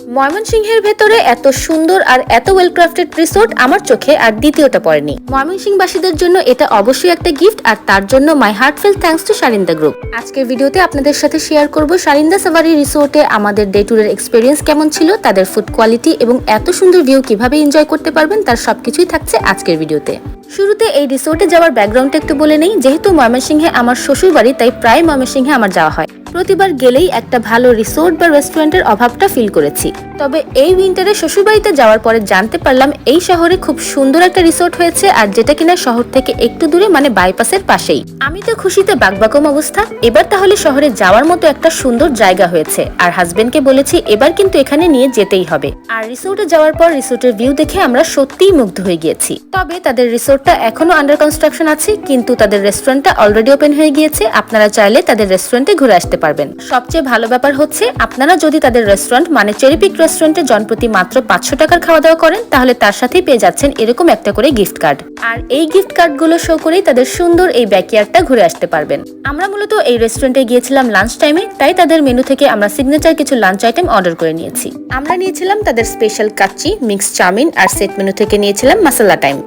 ময়মনসিংহের ভেতরে এত সুন্দর আর এত ওয়েল ক্রাফটেড রিসোর্ট আমার চোখে আর দ্বিতীয়টা পড়েনি। ময়মনসিংহবাসীদের জন্য এটা অবশ্যই একটা গিফট, আর তার জন্য মাই হার্টফেল থ্যাঙ্কস টু শারিন্দা গ্রুপ। আজকের ভিডিওতে আপনাদের সাথে শেয়ার করব শারিন্দা সাফারি রিসোর্টে আমাদের ডে ট্যুরের এক্সপেরিয়েন্স কেমন ছিল, তাদের ফুড কোয়ালিটি এবং এত সুন্দর ভিউ কিভাবে এনজয় করতে পারবেন তার সবকিছুই থাকছে আজকের ভিডিওতে। শুরুতে এই রিসোর্টে যাওয়ার ব্যাকগ্রাউন্ডটা একটু বলে নেই। যেহেতু ময়মনসিংহে আমার শ্বশুর বাড়ি, তাই প্রায় ময়মনসিংহে আমার যাওয়া হয়। প্রতিবার গেলেই একটা ভালো রিসোর্ট বা রেস্টুরেন্টের অভাবটা ফিল করেছি। তবে এই উইন্টারে শ্বশুরবাড়িতে যাওয়ার পরে জানতে পারলাম এই শহরে খুব সুন্দর একটা রিসোর্ট হয়েছে, আর যেটা কিনা শহর থেকে একটু দূরে, মানে বাইপাসের পাশেই। আমি তো খুশিতে বাকবাকম অবস্থা। এবার তাহলে শহরে যাওয়ার মতো একটা সুন্দর জায়গা হয়েছে, আর হাজবেন্ডকে বলেছি এবার কিন্তু এখানে নিয়ে যেতেই হবে। আর রিসোর্টে যাওয়ার পর রিসোর্টের ভিউ দেখে আমরা সত্যিই মুগ্ধ হয়ে গিয়েছি। তবে তাদের রিসোর্টটা এখনো আন্ডার কনস্ট্রাকশন আছে, কিন্তু তাদের রেস্টুরেন্টটা অলরেডি ওপেন হয়ে গিয়েছে। আপনারা চাইলে তাদের রেস্টুরেন্টে ঘুরে আসতে পারবেন। সবচেয়ে ভালো ব্যাপার হচ্ছে, আপনারা যদি তাদের রেস্টুরেন্ট মানে চেরি পিক রেস্টুরেন্টে জনপ্রতি মাত্র 500 টাকার খাওয়া দাওয়া করেন, তাহলে তার সাথেই পেয়ে যাচ্ছেন এরকম একটা করে গিফট কার্ড। আর এই গিফট কার্ড গুলো শো করেই তাদের সুন্দর এই ব্যাকইয়ার্ডটা ঘুরে আসতে পারবেন। আমরা মূলত এই রেস্টুরেন্টে গিয়েছিলাম লাঞ্চ টাইমে, তাই তাদের মেনু থেকে আমরা সিগনেচার কিছু লাঞ্চ আইটেম অর্ডার করে নিয়েছি। আমরা নিয়েছিলাম তাদের স্পেশাল কাচ্চি, মিক্স চাউমিন, আর সেট মেনু থেকে নিয়েছিলাম মাসালা টাইম।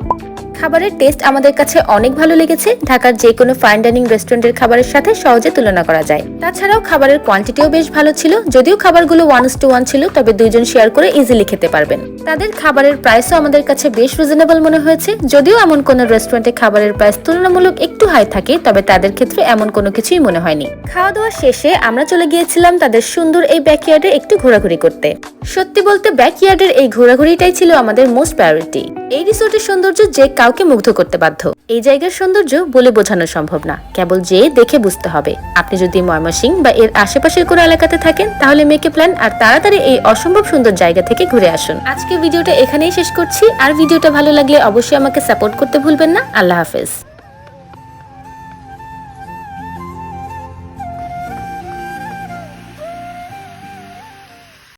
খাবারের টেস্ট আমাদের কাছে অনেক ভালো লেগেছে। ঢাকার যে কোনো ফাইন ডাইনিং রেস্টুরেন্টের খাবারের সাথে সহজে তুলনা করা যায়। তাছাড়াও খাবারের কোয়ান্টিটিও বেশ ভালো ছিল। যদিও খাবারগুলো 1:1 ছিল, তবে দুইজন শেয়ার করে ইজিলি খেতে পারবেন। তাদের খাবারের প্রাইসও আমাদের কাছে বেশ রিজনেবল মনে হয়েছে। যদিও এমন কোনো রেস্টুরেন্টে খাবারের প্রাইস তুলনামূলক একটু হাই থাকে, তবে তাদের ক্ষেত্রে এমন কোনো কিছুই মনে হয়নি। খাওয়া দাওয়া শেষে আমরা চলে গিয়েছিলাম তাদের সুন্দর এই ব্যাকইয়ার্ডে একটু ঘোরাঘুরি করতে। সত্যি বলতে ব্যাকইয়ার্ডের এই ঘোরাঘুরিটাই ছিল আমাদের মোস্ট প্রায়োরিটি। এই রিসোর্টের সৌন্দর্য যে কাউকে মুগ্ধ করতে বাধ্য। এই জায়গার সৌন্দর্য বলে বোঝানো সম্ভব না, কেবল যে দেখে বুঝতে হবে। আপনি যদি ময়মনসিংহ বা এর আশেপাশের কোনো এলাকাতে থাকেন, তাহলে মেকে প্ল্যান আর তাড়াতাড়ি এই অসম্ভব সুন্দর জায়গা থেকে ঘুরে আসুন। আজকে ভিডিওটা এখানেই শেষ করছি। আর ভিডিওটা ভালো লাগলে অবশ্যই আমাকে সাপোর্ট করতে ভুলবেন না। আল্লাহ হাফেজ।